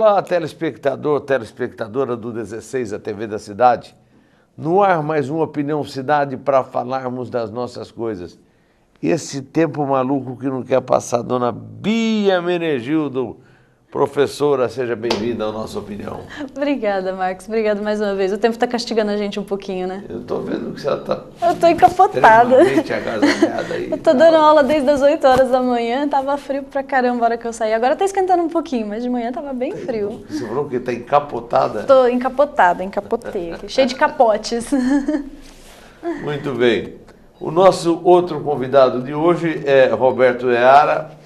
Olá, telespectador, telespectadora do 16, a TV da Cidade. No ar, mais uma Opinião Cidade para falarmos das nossas coisas. Esse tempo maluco que não quer passar, dona Bia Menegildo, professora, seja bem-vinda à nossa opinião. Obrigada, Marcos. Obrigada mais uma vez. O tempo está castigando a gente um pouquinho, né? Eu estou vendo que você está Eu tô encapotada. extremamente agasalhada aí. Eu tô dando aula desde as 8 horas da manhã, tava frio pra caramba a hora que eu saí. Agora tá esquentando um pouquinho, mas de manhã tava bem frio. Você falou que está encapotada? Tô encapotada, encapotei aqui, cheio de capotes. Muito bem. O nosso outro convidado de hoje é Roberto Eara,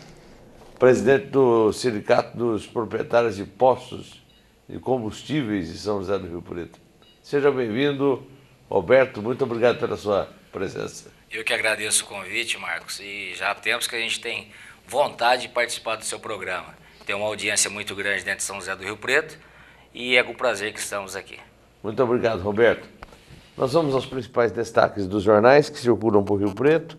presidente do Sindicato dos Proprietários de Postos de Combustíveis de São José do Rio Preto. Seja bem-vindo, Roberto. Muito obrigado pela sua presença. Eu que agradeço o convite, Marcos, e já há tempos que a gente tem vontade de participar do seu programa. Tem uma audiência muito grande dentro de São José do Rio Preto e é com prazer que estamos aqui. Muito obrigado, Roberto. Nós vamos aos principais destaques dos jornais que circulam por Rio Preto.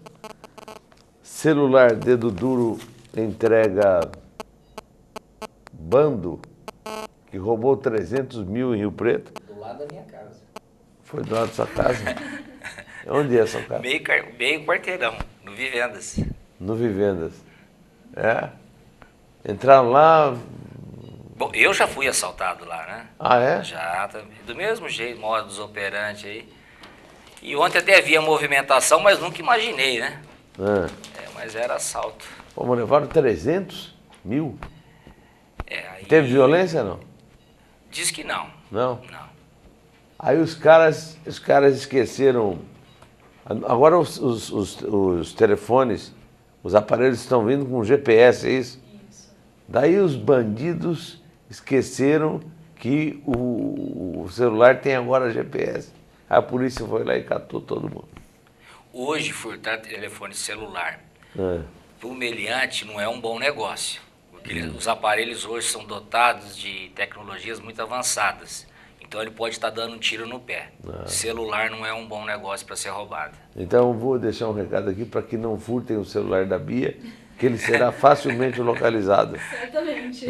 Celular dedo duro entrega bando que roubou 300 mil em Rio Preto. Do lado da minha casa. Foi do lado da sua casa? Onde é a sua casa? Meio quarteirão, no Vivendas. No Vivendas. É? Entraram lá... Bom, eu já fui assaltado lá, né? Ah, é? Já, do mesmo jeito, modus operandi aí. E ontem até havia movimentação, mas nunca imaginei, né? Mas era assalto. Como levaram 300 mil? Aí... Teve violência, não? Diz que não. Não? Não. Aí os caras esqueceram... Agora os telefones, os aparelhos estão vindo com GPS, é isso? Isso. Daí os bandidos esqueceram que o celular tem agora GPS. Aí a polícia foi lá e catou todo mundo. Hoje, furtar telefone celular para o meliante não é um bom negócio. Porque os aparelhos hoje são dotados de tecnologias muito avançadas. Então ele pode estar dando um tiro no pé. Celular não é um bom negócio para ser roubado. Então eu vou deixar um recado aqui para que não furtem o celular da Bia, que ele será facilmente localizado. Certamente.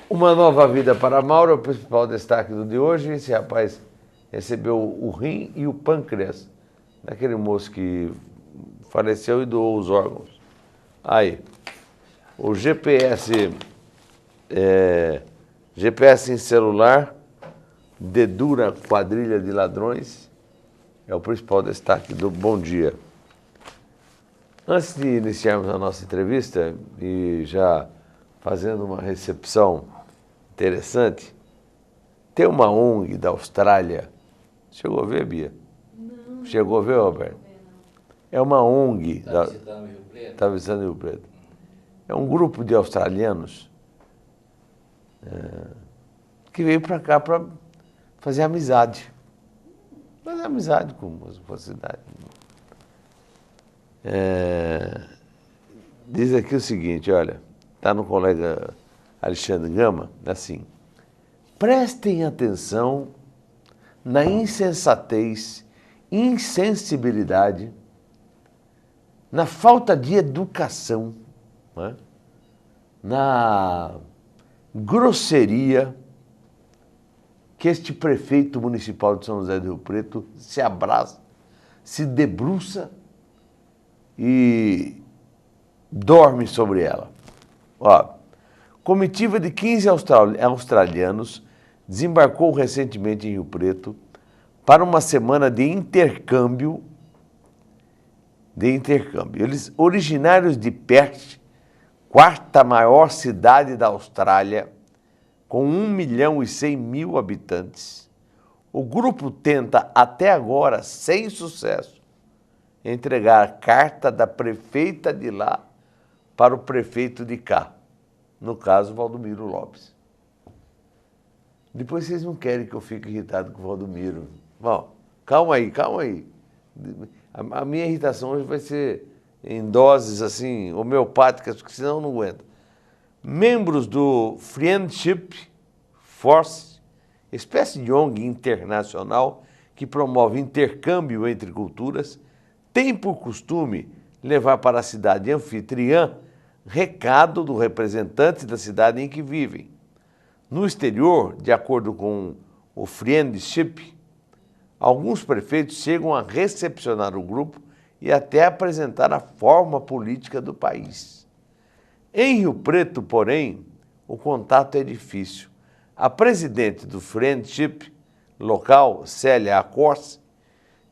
Uma nova vida para Mauro é o principal destaque do de hoje. Esse rapaz recebeu o rim e o pâncreas daquele moço que faleceu e doou os órgãos. Aí, o GPS em celular dedura quadrilha de ladrões, é o principal destaque do Bom Dia. Antes de iniciarmos a nossa entrevista e já fazendo uma recepção interessante, tem uma ONG da Austrália. Chegou a ver, Bia? Não. Chegou a ver, Roberto? É uma ONG. Está visitando o Rio Preto? Está visitando o Rio Preto. É um grupo de australianos que veio para cá para fazer amizade. Fazer amizade com a cidade. Diz aqui o seguinte, olha, está no colega Alexandre Gama, assim, prestem atenção na insensatez, insensibilidade, na falta de educação, né? Na grosseria que este prefeito municipal de São José do Rio Preto se abraça, se debruça e dorme sobre ela. Ó, comitiva de 15 australianos desembarcou recentemente em Rio Preto para uma semana de intercâmbio. Eles, originários de Perth, quarta maior cidade da Austrália, com 1.100.000 habitantes, o grupo tenta, até agora, sem sucesso, entregar a carta da prefeita de lá para o prefeito de cá, no caso, Valdomiro Lopes. Depois vocês não querem que eu fique irritado com o Valdomiro. Bom, calma aí. A minha irritação hoje vai ser em doses assim, homeopáticas, porque senão eu não aguento. Membros do Friendship Force, espécie de ONG internacional que promove intercâmbio entre culturas, tem por costume levar para a cidade anfitriã recado do representante da cidade em que vivem. No exterior, de acordo com o Friendship, alguns prefeitos chegam a recepcionar o grupo e até apresentar a forma política do país. Em Rio Preto, porém, o contato é difícil. A presidente do Friendship local, Célia Acorce,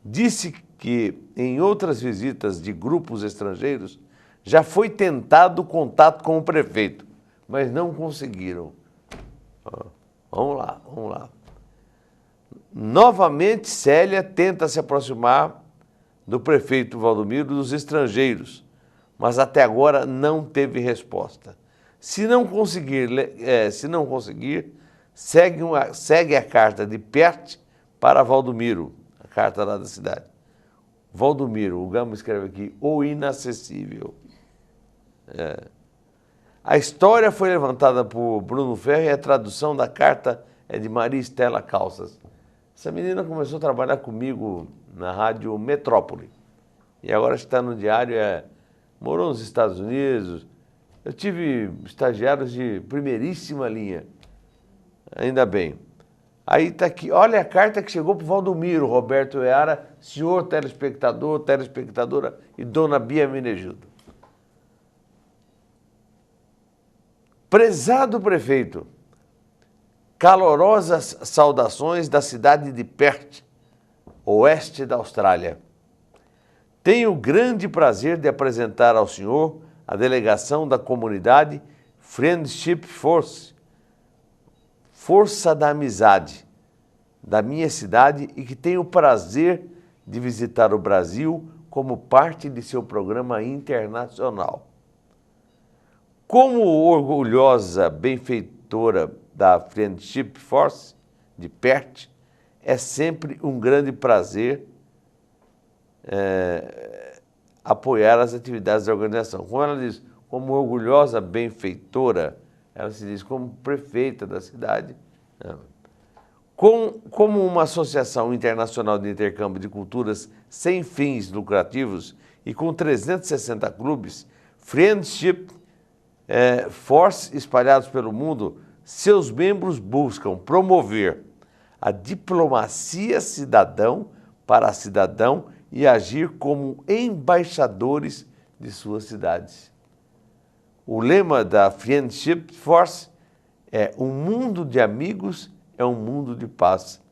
disse que em outras visitas de grupos estrangeiros já foi tentado contato com o prefeito, mas não conseguiram. Vamos lá. Novamente, Célia tenta se aproximar do prefeito Valdomiro dos estrangeiros, mas até agora não teve resposta. Se não conseguir, segue a carta de Pert para Valdomiro, a carta lá da cidade. Valdomiro, o Gama escreve aqui, o inacessível. A história foi levantada por Bruno Ferro e a tradução da carta é de Maria Estela Calças. Essa menina começou a trabalhar comigo na rádio Metrópole e agora está no diário, morou nos Estados Unidos. Eu tive estagiários de primeiríssima linha, ainda bem. Aí está aqui, olha a carta que chegou para o Valdomiro, Roberto Eara, senhor telespectador, telespectadora e dona Bia Menegildo. Prezado prefeito, calorosas saudações da cidade de Perth, oeste da Austrália. Tenho o grande prazer de apresentar ao senhor a delegação da comunidade Friendship Force, Força da Amizade, da minha cidade e que tem o prazer de visitar o Brasil como parte de seu programa internacional. Como orgulhosa benfeitora da Friendship Force de Perth, é sempre um grande prazer apoiar as atividades da organização. Como ela diz, como orgulhosa benfeitora, ela se diz como prefeita da cidade. Como uma associação internacional de intercâmbio de culturas sem fins lucrativos e com 360 clubes, Friendship Force espalhados pelo mundo, seus membros buscam promover a diplomacia cidadão para cidadão e agir como embaixadores de suas cidades. O lema da Friendship Force é: um mundo de amigos é um mundo de paz.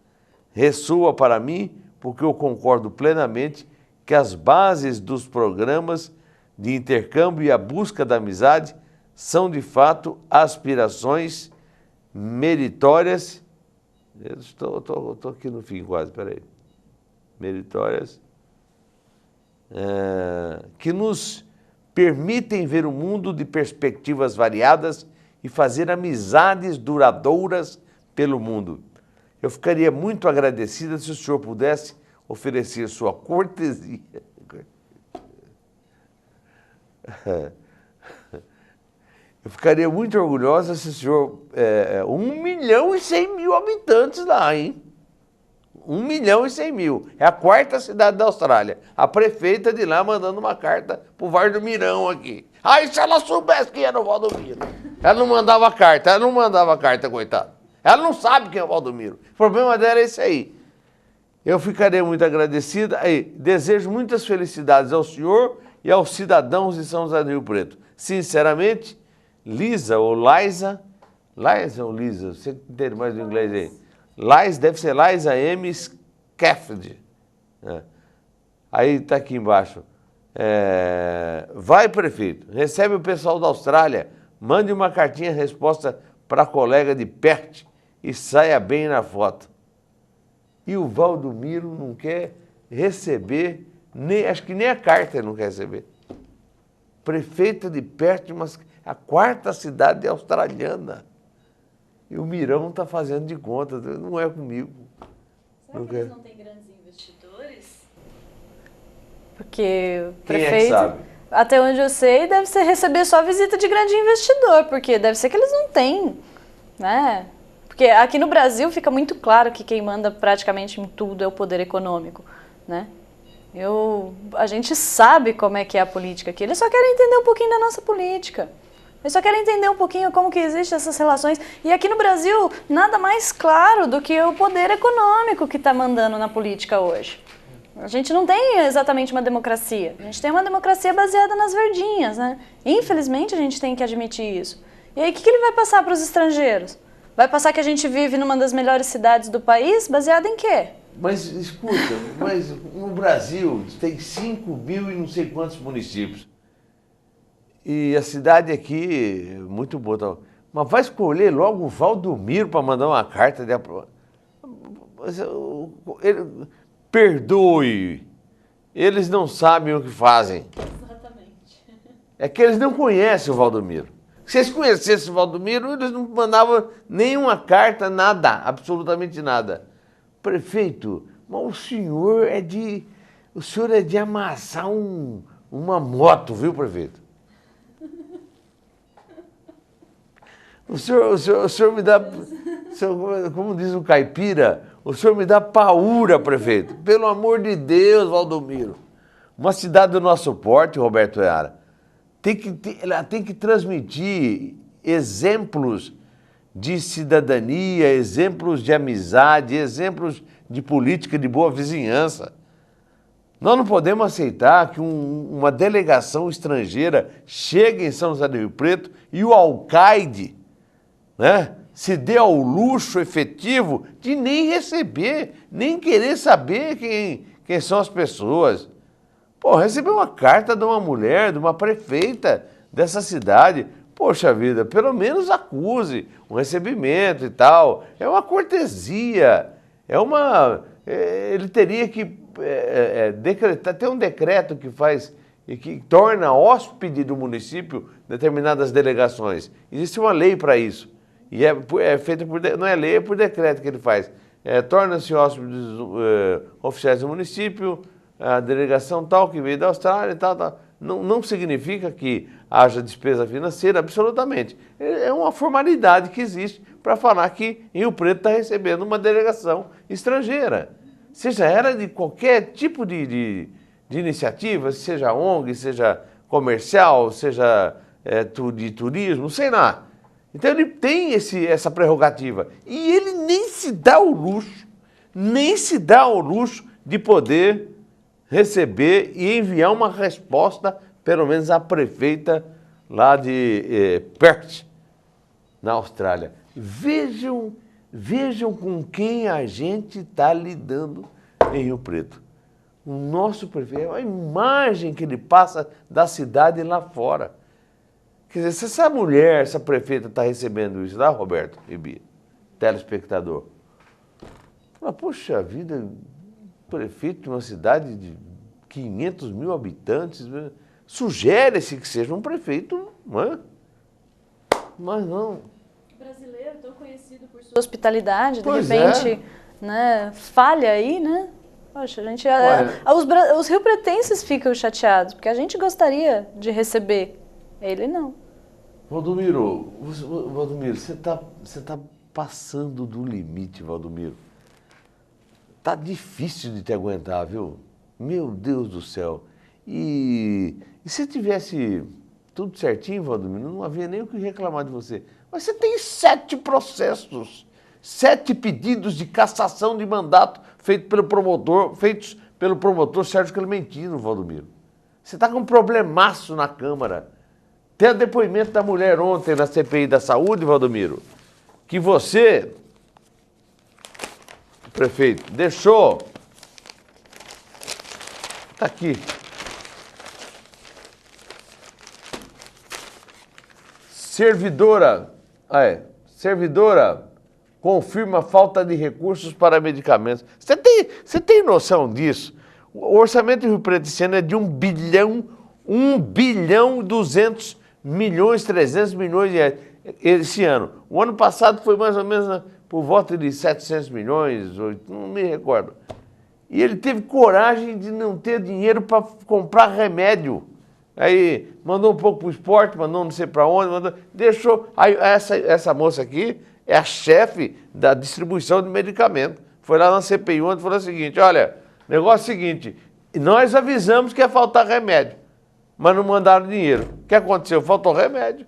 Ressoa para mim porque eu concordo plenamente que as bases dos programas de intercâmbio e a busca da amizade são de fato aspirações meritórias. Estou aqui no fim quase, peraí. Meritórias. Que nos permitem ver o mundo de perspectivas variadas e fazer amizades duradouras pelo mundo. Eu ficaria muito agradecida se o senhor pudesse oferecer sua cortesia. Eu ficaria muito orgulhosa se o senhor... 1.100.000 habitantes lá, hein? 1.100.000. É a quarta cidade da Austrália. A prefeita de lá mandando uma carta pro Valdomiro aqui. Aí se ela soubesse quem era o Valdomiro. Ela não mandava carta, coitada. Ela não sabe quem é o Valdomiro. O problema dela é esse aí. Eu ficaria muito agradecida. Aí, desejo muitas felicidades ao senhor e aos cidadãos de São José do Rio Preto. Sinceramente, Lisa ou Liza ou Lisa, você entende mais do inglês aí? Liza, deve ser Liza M. Scafford. Aí está aqui embaixo. Vai, prefeito, recebe o pessoal da Austrália, mande uma cartinha resposta para a colega de Perth e saia bem na foto. E o Valdomiro não quer receber, acho que nem a carta ele não quer receber. Prefeita de Perth, mas a quarta cidade australiana. E o Mirão está fazendo de conta, não é comigo. Será que eles não têm grandes investidores? Porque o Quem prefeito, é que sabe? até onde eu sei, deve ser receber só visita de grande investidor, porque deve ser que eles não têm, né? Porque aqui no Brasil fica muito claro que quem manda praticamente em tudo é o poder econômico, né? A gente sabe como é que é a política aqui. Eles só querem entender um pouquinho da nossa política. Eles só querem entender um pouquinho como que existem essas relações. E aqui no Brasil, nada mais claro do que o poder econômico que está mandando na política hoje. A gente não tem exatamente uma democracia. A gente tem uma democracia baseada nas verdinhas, né? Infelizmente, a gente tem que admitir isso. E aí, o que ele vai passar para os estrangeiros? Vai passar que a gente vive numa das melhores cidades do país, baseada em quê? Mas, escuta, mas no Brasil tem 5 mil e não sei quantos municípios. E a cidade aqui é muito boa. Tá? Mas vai escolher logo o Valdomiro para mandar uma carta de aprovação. Perdoe, eles não sabem o que fazem. Exatamente. É que eles não conhecem o Valdomiro. Se eles conhecessem o Valdomiro, eles não mandavam nenhuma carta, nada, absolutamente nada. Prefeito, mas o senhor é de amassar uma moto, viu, prefeito? O senhor me dá, como diz o caipira, o senhor me dá paura, prefeito. Pelo amor de Deus, Valdomiro. Uma cidade do nosso porte, Roberto Eara, ela tem que transmitir exemplos de cidadania, exemplos de amizade, exemplos de política de boa vizinhança. Nós não podemos aceitar que uma delegação estrangeira chegue em São José do Rio Preto e o alcaide, né, se dê ao luxo efetivo de nem receber, nem querer saber quem são as pessoas. Pô, receber uma carta de uma mulher, de uma prefeita dessa cidade, poxa vida, pelo menos acuse um recebimento e tal. É uma cortesia, ele teria que decretar, tem um decreto que faz e que torna hóspede do município determinadas delegações. Existe uma lei para isso. E é feita não é lei, é por decreto que ele faz. Torna-se hóspedes oficiais do município, a delegação tal que veio da Austrália e tal. Não significa que haja despesa financeira, absolutamente. É uma formalidade que existe para falar que Rio Preto está recebendo uma delegação estrangeira. Seja ela de qualquer tipo de iniciativa, seja ONG, seja comercial, seja de turismo, sei lá. Então ele tem essa prerrogativa. E ele nem se dá o luxo de poder receber e enviar uma resposta, pelo menos à prefeita lá de Perth, na Austrália. Vejam com quem a gente está lidando em Rio Preto. O nosso prefeito, a imagem que ele passa da cidade lá fora. Quer dizer, se essa mulher, essa prefeita está recebendo isso lá, Roberto e Bia, telespectador, fala, poxa vida, prefeito de uma cidade de 500 mil habitantes, sugere-se que seja um prefeito, não é? Mas não. Brasileiro, tão conhecido por sua hospitalidade, de repente, né, falha aí, né? Poxa, a gente, os riopretenses ficam chateados, porque a gente gostaria de receber, ele não. Valdomiro, você tá passando do limite, Valdomiro. Tá difícil de te aguentar, viu? Meu Deus do céu. E se tivesse tudo certinho, Valdomiro, não havia nem o que reclamar de você. Mas você tem 7 processos, 7 pedidos de cassação de mandato feitos pelo promotor Sérgio Clementino, Valdomiro. Você está com um problemaço na Câmara. Tem o depoimento da mulher ontem na CPI da Saúde, Valdomiro, que você, prefeito, deixou. Está aqui. Servidora confirma falta de recursos para medicamentos. Você tem noção disso? O orçamento do Rio Preto esse ano é de 1.200.300.000.000 de reais esse ano. O ano passado foi mais ou menos por volta de 700 milhões, não me recordo. E ele teve coragem de não ter dinheiro para comprar remédio. Aí mandou um pouco para o esporte, mandou não sei para onde, deixou. Aí essa moça aqui é a chefe da distribuição de medicamento. Foi lá na CPI ontem e falou o seguinte, olha, negócio é o seguinte, E nós avisamos que ia faltar remédio, mas não mandaram dinheiro. O que aconteceu? Faltou remédio.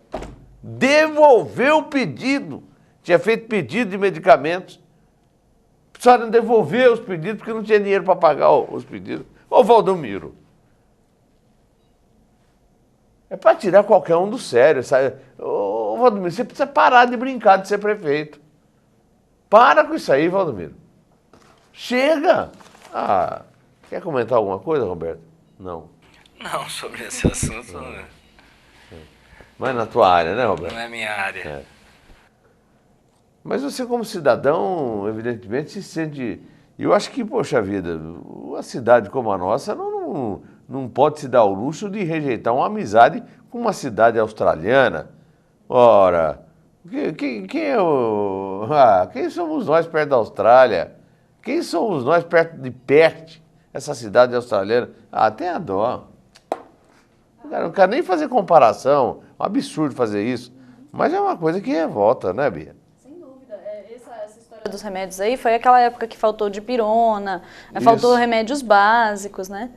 Devolveu o pedido. Tinha feito pedido de medicamentos. Só não devolveu os pedidos porque não tinha dinheiro para pagar os pedidos. Ô, Valdomiro, é para tirar qualquer um do sério, sabe? Ô, Valdomiro, você precisa parar de brincar de ser prefeito. Para com isso aí, Valdomiro. Chega! Ah, quer comentar alguma coisa, Roberto? Não. Não, sobre esse assunto não. Mas na tua área, né, Roberto? Não é minha área. É. Mas você, como cidadão, evidentemente se sente... Eu acho que, poxa vida, uma cidade como a nossa não pode se dar o luxo de rejeitar uma amizade com uma cidade australiana. Ora, quem é o... quem somos nós perto da Austrália? Quem somos nós perto de Perth, essa cidade australiana? Tem a dó. Eu não quero nem fazer comparação, é um absurdo fazer isso, mas é uma coisa que revolta, né, Bia? Sem dúvida. Essa história dos remédios aí foi aquela época que faltou dipirona, faltou remédios básicos, né?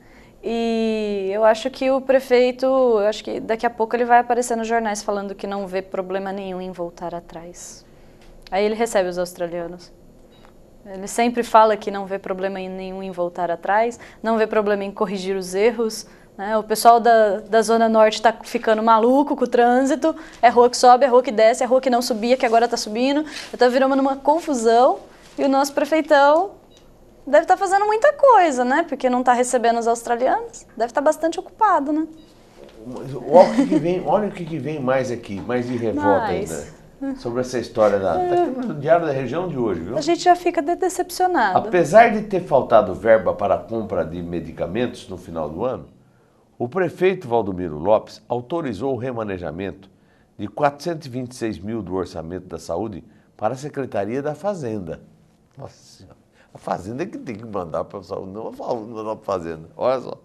E eu acho que o prefeito, eu acho que daqui a pouco ele vai aparecer nos jornais falando que não vê problema nenhum em voltar atrás. Aí ele recebe os australianos. Ele sempre fala que não vê problema nenhum em voltar atrás, não vê problema em corrigir os erros, né? O pessoal da Zona Norte está ficando maluco com o trânsito, é rua que sobe, é rua que desce, é rua que não subia, que agora está subindo, está virando uma confusão, e o nosso prefeitão deve estar fazendo muita coisa, né? Porque não está recebendo os australianos, deve estar bastante ocupado, né? Olha o que vem mais aqui, mais de revolta ainda. Sobre essa história tá aqui no Diário da Região de hoje, viu? A gente já fica decepcionado. Apesar de ter faltado verba para a compra de medicamentos no final do ano, o prefeito Valdomiro Lopes autorizou o remanejamento de 426 mil do orçamento da saúde para a Secretaria da Fazenda. Nossa Senhora, a Fazenda é que tem que mandar para a saúde, não a saúde mandar para a Fazenda. Olha só.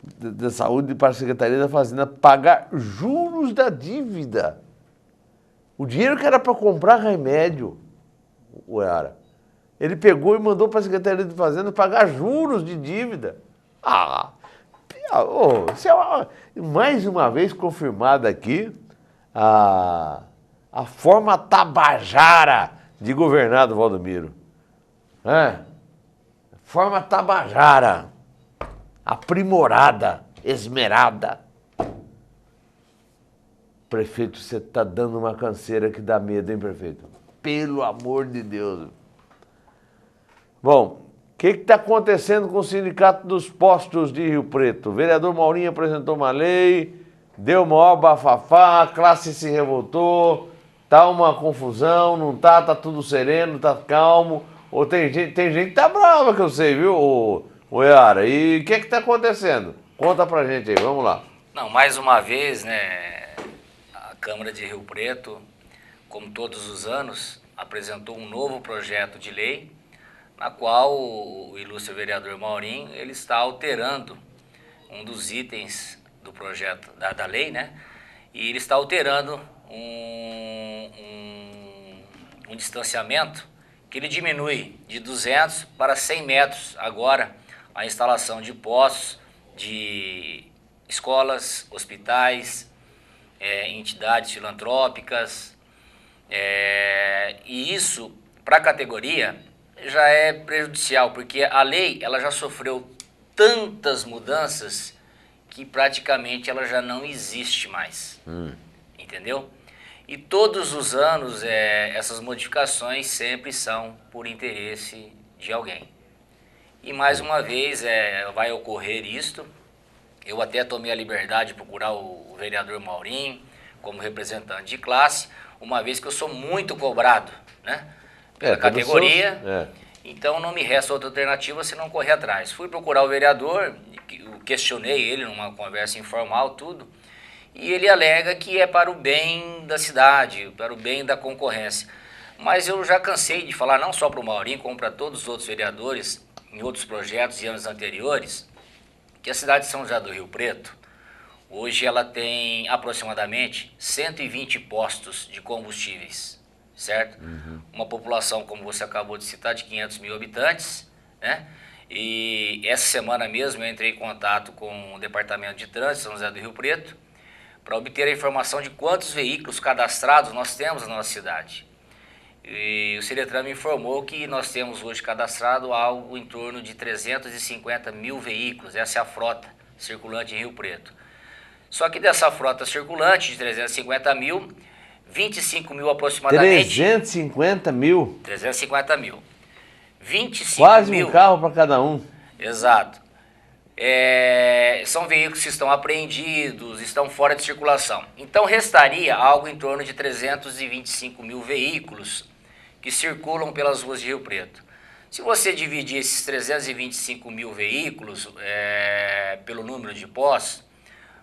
Da saúde para a Secretaria da Fazenda pagar juros da dívida. O dinheiro que era para comprar remédio, ele pegou e mandou para a Secretaria de Fazenda pagar juros de dívida. Mais uma vez confirmada aqui a forma tabajara de governar do Valdomiro. Forma tabajara, aprimorada, esmerada. Prefeito, você está dando uma canseira que dá medo, hein, prefeito? Pelo amor de Deus. Bom, o que está acontecendo com o Sindicato dos Postos de Rio Preto? O vereador Maurinho apresentou uma lei, deu uma maior bafafá, a classe se revoltou, tá uma confusão, não tá? Tá tudo sereno, tá calmo. Ou tem gente que tá brava, que eu sei, viu, Yara? E o que está acontecendo? Conta pra gente aí, vamos lá. Não, mais uma vez, né? Câmara de Rio Preto, como todos os anos, apresentou um novo projeto de lei, na qual o ilustre vereador Maurinho ele está alterando um dos itens do projeto da lei, né? E ele está alterando um distanciamento que ele diminui de 200 para 100 metros agora a instalação de postos de escolas, hospitais, entidades filantrópicas, e isso, para a categoria, já é prejudicial, porque a lei ela já sofreu tantas mudanças que praticamente ela já não existe mais, entendeu? E todos os anos essas modificações sempre são por interesse de alguém. E mais uma vez vai ocorrer isto. Eu até tomei a liberdade de procurar o vereador Maurinho como representante de classe, uma vez que eu sou muito cobrado, né, pela categoria, então não me resta outra alternativa senão correr atrás. Fui procurar o vereador, questionei ele numa conversa informal, tudo, e ele alega que é para o bem da cidade, para o bem da concorrência. Mas eu já cansei de falar, não só para o Maurinho, como para todos os outros vereadores, em outros projetos e anos anteriores, que a cidade de São José do Rio Preto, hoje ela tem aproximadamente 120 postos de combustíveis, certo? Uma população, como você acabou de citar, de 500 mil habitantes, né? E essa semana mesmo eu entrei em contato com o Departamento de Trânsito de São José do Rio Preto para obter a informação de quantos veículos cadastrados nós temos na nossa cidade. E o Ciretran me informou que nós temos hoje cadastrado algo em torno de 350 mil veículos, essa é a frota circulante em Rio Preto. Só que dessa frota circulante de 350 mil, 25 mil aproximadamente... 350 mil? 350 mil. 25 Quase mil... um carro para cada um. Exato. São veículos que estão apreendidos, estão fora de circulação. Então restaria algo em torno de 325 mil veículos que circulam pelas ruas de Rio Preto. Se você dividir esses 325 mil veículos pelo número de postos,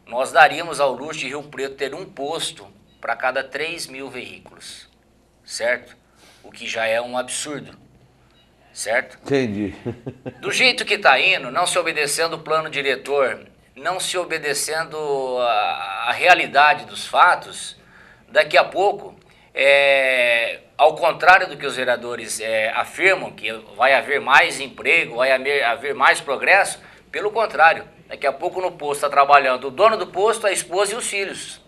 nós daríamos ao luxo de Rio Preto ter um posto para cada 3 mil veículos, certo? O que já é um absurdo, certo? Entendi. Do jeito que está indo, não se obedecendo o plano diretor, não se obedecendo a realidade dos fatos, daqui a pouco, ao contrário do que os vereadores afirmam, que vai haver mais emprego, vai haver mais progresso, pelo contrário, daqui a pouco no posto está trabalhando o dono do posto, a esposa e os filhos.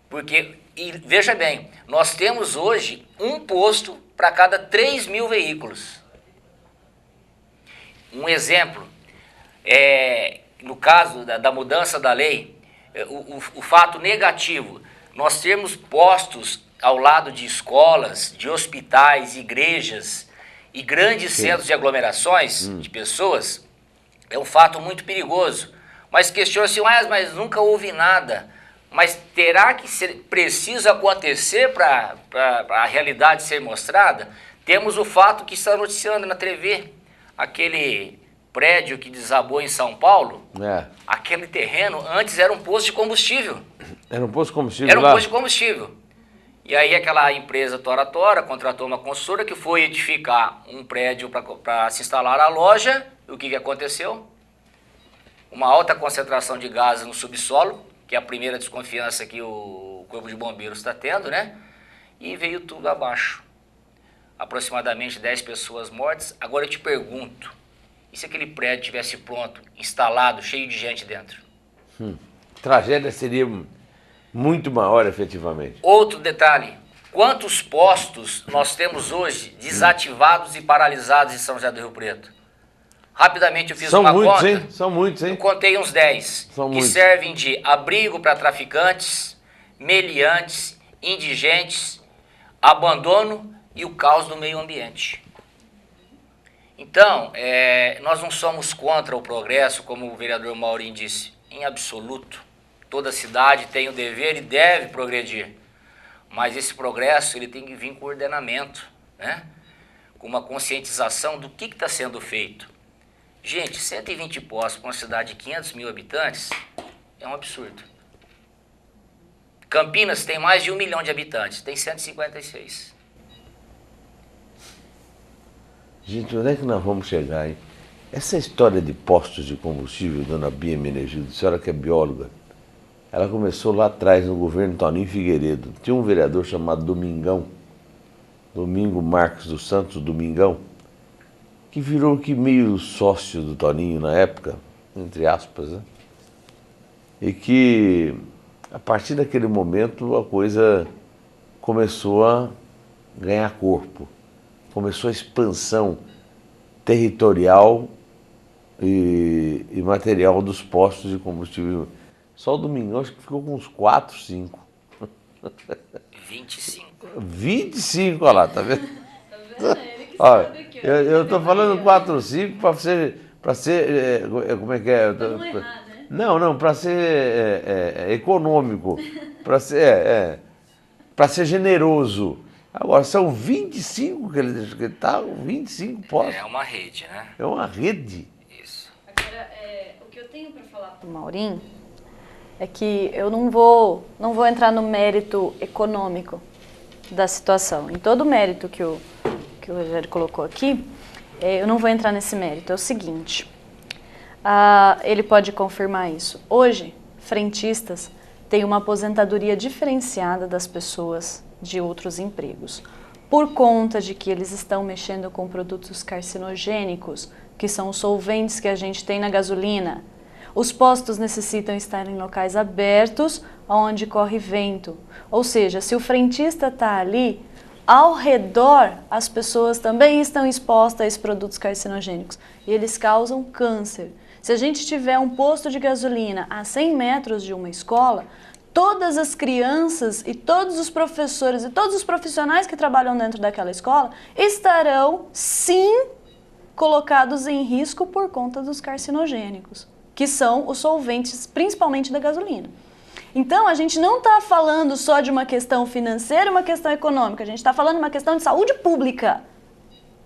Porque, e veja bem, nós temos hoje um posto para cada 3 mil veículos. Um exemplo, no caso da mudança da lei, o fato negativo, nós temos postos ao lado de escolas, de hospitais, igrejas e grandes centros de aglomerações de pessoas, é um fato muito perigoso. Mas questiona-se, mas nunca houve nada. Mas terá que ser, precisa acontecer para a realidade ser mostrada? Temos o fato que está noticiando na TV, aquele prédio que desabou em São Paulo, aquele terreno antes era um posto de combustível. Era um posto de combustível Era um lá? posto de combustível. E aí aquela empresa Tora Tora contratou uma consultora que foi edificar um prédio para se instalar a loja. E o que aconteceu? Uma alta concentração de gases no subsolo, que é a primeira desconfiança que o Corpo de Bombeiros está tendo, né? E veio tudo abaixo. Aproximadamente 10 pessoas mortas. Agora eu te pergunto, e se aquele prédio tivesse pronto, instalado, cheio de gente dentro? Tragédia seria muito maior, efetivamente. Outro detalhe, quantos postos nós temos hoje desativados e paralisados em São José do Rio Preto? Rapidamente eu fiz uma conta. Hein? São muitos, hein? Eu contei uns 10, que servem de abrigo para traficantes, meliantes, indigentes, abandono e o caos do meio ambiente. Então, nós não somos contra o progresso, como o vereador Maurinho disse, em absoluto. Toda cidade tem o dever e deve progredir. Mas esse progresso ele tem que vir com ordenamento, né? Com uma conscientização do que está sendo feito. Gente, 120 postos para uma cidade de 500 mil habitantes é um absurdo. Campinas tem mais de 1 milhão de habitantes, tem 156. Gente, onde é que nós vamos chegar, hein? Essa história de postos de combustível, dona Bia Menegildo, a senhora que é bióloga, ela começou lá atrás, no governo Toninho Figueiredo. Tinha um vereador chamado Domingão, Domingo Marcos dos Santos Domingão, que virou que meio sócio do Toninho na época, entre aspas, né? E que, a partir daquele momento, a coisa começou a ganhar corpo. Começou a expansão territorial e material dos postos de combustível. Só o Domingão acho que ficou com uns 4, 5. 25. 25, olha lá, tá vendo? Tá vendo? Ele que Olha, sabe aqui, eu tô falando 4 ou 5 para ser como é que é? Pra não errar, né? Não, para ser econômico, para ser generoso. Agora, são 25 que ele tá, 25 postos. É uma rede, né? É uma rede. Isso. Agora, o que eu tenho para falar para o Maurinho é que eu não vou entrar no mérito econômico da situação. Em todo o mérito que o Rogério colocou aqui, eu não vou entrar nesse mérito. É o seguinte, ele pode confirmar isso. Hoje, frentistas têm uma aposentadoria diferenciada das pessoas de outros empregos, por conta de que eles estão mexendo com produtos carcinogênicos que são os solventes que a gente tem na gasolina. Os postos necessitam estar em locais abertos, onde corre vento. Ou seja, se o frentista está ali, ao redor as pessoas também estão expostas a esses produtos carcinogênicos e eles causam câncer. Se a gente tiver um posto de gasolina a 100 metros de uma escola, todas as crianças e todos os professores e todos os profissionais que trabalham dentro daquela escola estarão, sim, colocados em risco por conta dos carcinogênicos, que são os solventes, principalmente da gasolina. Então, a gente não está falando só de uma questão financeira e uma questão econômica, a gente está falando de uma questão de saúde pública,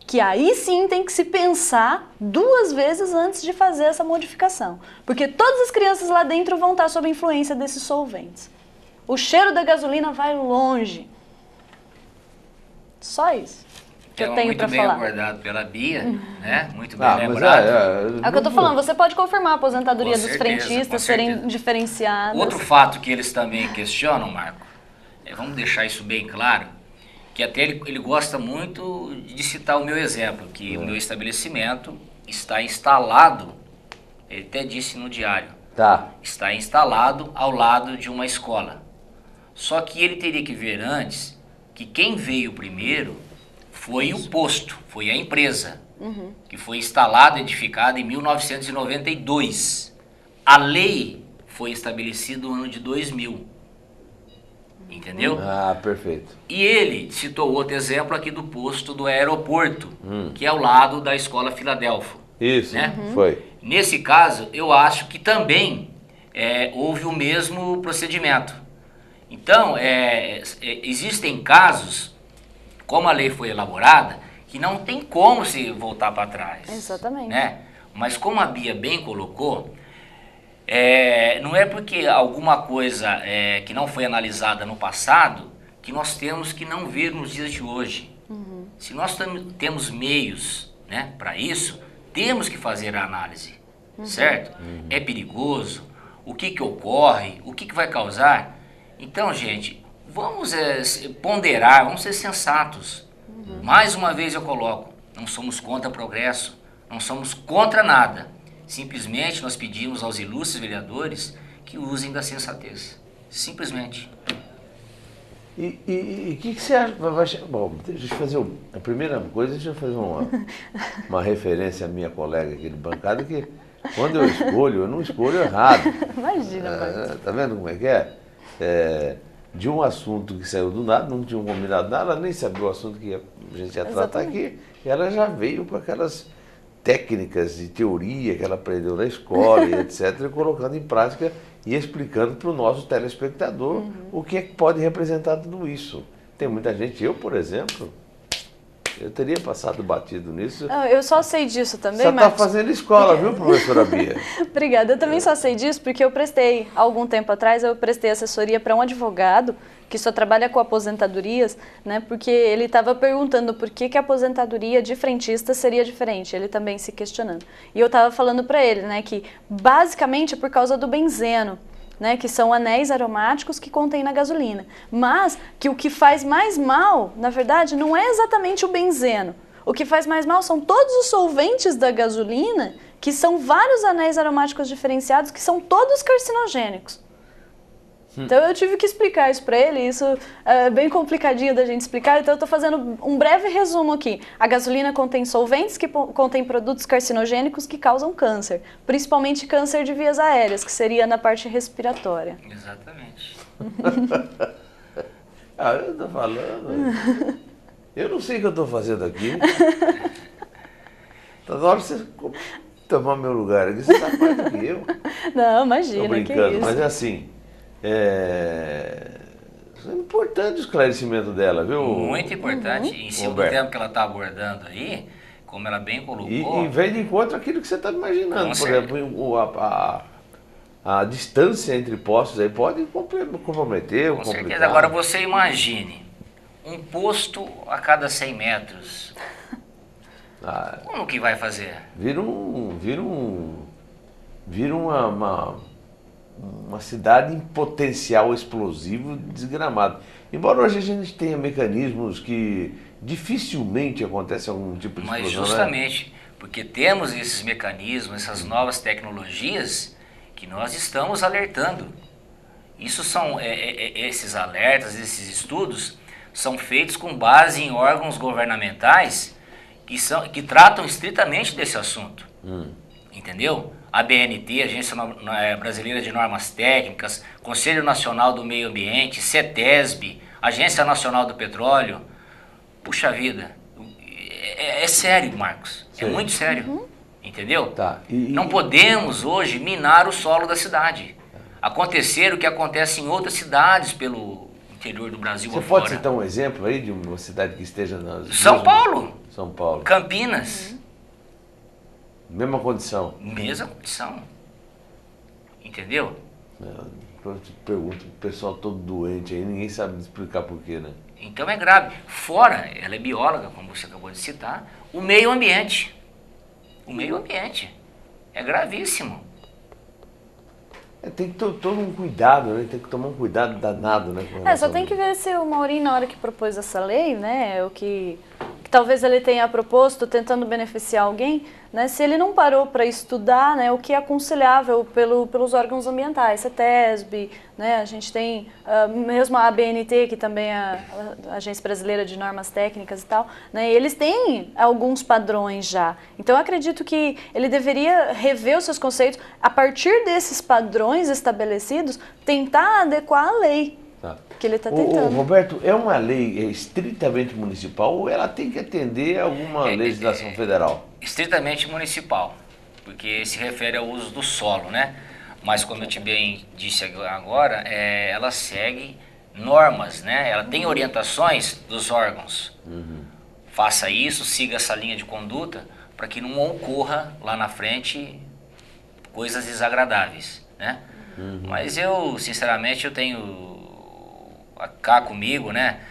que aí sim tem que se pensar 2 vezes antes de fazer essa modificação, porque todas as crianças lá dentro vão estar sob a influência desses solventes. O cheiro da gasolina vai longe. Só isso que eu tenho para falar. Muito bem abordado pela Bia, né? Muito bem lembrado. É o que eu estou falando, você pode confirmar a aposentadoria dos frentistas serem diferenciadas. Outro fato que eles também questionam, Marco, vamos deixar isso bem claro, que até ele gosta muito de citar o meu exemplo, que o meu estabelecimento está instalado, ele até disse no diário, está instalado ao lado de uma escola. Só que ele teria que ver antes que quem veio primeiro foi o posto, foi a empresa, que foi instalada, edificada em 1992. A lei foi estabelecida no ano de 2000. Entendeu? Ah, perfeito. E ele citou outro exemplo aqui do posto do aeroporto, que é ao lado da Escola Filadélfia. Isso, né? Foi. Nesse caso, eu acho que também houve o mesmo procedimento. Então, existem casos, como a lei foi elaborada, que não tem como se voltar para trás. Exatamente. Né? Mas como a Bia bem colocou, não é porque alguma coisa que não foi analisada no passado que nós temos que não ver nos dias de hoje. Se nós temos meios, né, para isso, temos que fazer a análise, certo? É perigoso? O que ocorre? O que vai causar? Então, gente, vamos ponderar, vamos ser sensatos. Mais uma vez eu coloco, não somos contra progresso, não somos contra nada. Simplesmente nós pedimos aos ilustres vereadores que usem da sensatez. Simplesmente. E o que você acha? Bom, deixa eu fazer a primeira coisa, deixa eu fazer uma referência à minha colega aqui de bancada, que quando eu escolho, eu não escolho errado. Imagina, tá vendo como é que é? De um assunto que saiu do nada, não tinha combinado nada, ela nem sabia o assunto que a gente ia tratar aqui, e ela já veio com aquelas técnicas de teoria que ela aprendeu na escola e etc, e colocando em prática e explicando para o nosso telespectador o que é que pode representar tudo isso. Tem muita gente, eu, por exemplo, eu teria passado batido nisso. Eu só sei disso também, Você está fazendo escola, viu, professora Bia? Obrigada. Eu também só sei disso porque eu prestei, algum tempo atrás, eu prestei assessoria para um advogado que só trabalha com aposentadorias, né? Porque ele estava perguntando por que a aposentadoria de frentista seria diferente, ele também se questionando. E eu estava falando para ele, né, que basicamente é por causa do benzeno, né, que são anéis aromáticos que contém na gasolina. Mas que o que faz mais mal, na verdade, não é exatamente o benzeno. O que faz mais mal são todos os solventes da gasolina, que são vários anéis aromáticos diferenciados, que são todos carcinogênicos. Então eu tive que explicar isso para ele, isso é bem complicadinho da gente explicar, então eu estou fazendo um breve resumo aqui. A gasolina contém solventes que contém produtos carcinogênicos que causam câncer, principalmente câncer de vias aéreas, que seria na parte respiratória. Exatamente. Eu estou falando, eu não sei o que eu estou fazendo aqui. Tá na hora de você tomar meu lugar aqui, você está mais do que eu. Não, imagina, tô brincando, que isso. Mas é assim... É importante o esclarecimento dela, viu? Muito importante, em cima do tempo que ela está abordando aí, como ela bem colocou. E vem de encontro aquilo que você está imaginando. Por exemplo, a distância entre postos aí pode comprometer. Com certeza. Agora você imagine, um posto a cada 100 metros. Como que vai fazer? Vira uma cidade em potencial explosivo desgramado. Embora hoje a gente tenha mecanismos que dificilmente acontece algum tipo de explosão. Mas justamente, Porque temos esses mecanismos, essas novas tecnologias que nós estamos alertando. Isso são, esses alertas, esses estudos são feitos com base em órgãos governamentais que tratam estritamente desse assunto. Entendeu? A ABNT, Agência Brasileira de Normas Técnicas, Conselho Nacional do Meio Ambiente, CETESB, Agência Nacional do Petróleo. Puxa vida, é sério, Marcos. Sim. É muito sério. Entendeu? Tá. Não podemos hoje minar o solo da cidade. Acontecer o que acontece em outras cidades pelo interior do Brasil. Você pode citar um exemplo aí de uma cidade que esteja na... São Paulo. São Paulo. Campinas. Mesma condição. Mesma condição. Entendeu? Eu te pergunto, o pessoal todo doente aí, ninguém sabe explicar por quê, né? Então é grave. Fora, ela é bióloga, como você acabou de citar, o meio ambiente. O meio ambiente. É gravíssimo. Tem que ter todo um cuidado, né? Tem que tomar um cuidado danado, né? Só tem que ver se o Maurinho, na hora que propôs essa lei, né, o que talvez ele tenha proposto, tentando beneficiar alguém, né, se ele não parou para estudar, né, o que é aconselhável pelos órgãos ambientais, CETESB, né, a gente tem mesmo a ABNT, que também é a Agência Brasileira de Normas Técnicas e tal, né, eles têm alguns padrões já. Então eu acredito que ele deveria rever os seus conceitos, a partir desses padrões estabelecidos, tentar adequar a lei. Que ele está tentando. Roberto, é uma lei estritamente municipal ou ela tem que atender a alguma legislação federal? Estritamente municipal, porque se refere ao uso do solo, né? Mas como eu te bem disse agora, ela segue normas, né? Ela tem orientações dos órgãos. Faça isso, siga essa linha de conduta, para que não ocorra lá na frente coisas desagradáveis, né? Mas eu, sinceramente, eu tenho cá comigo, né,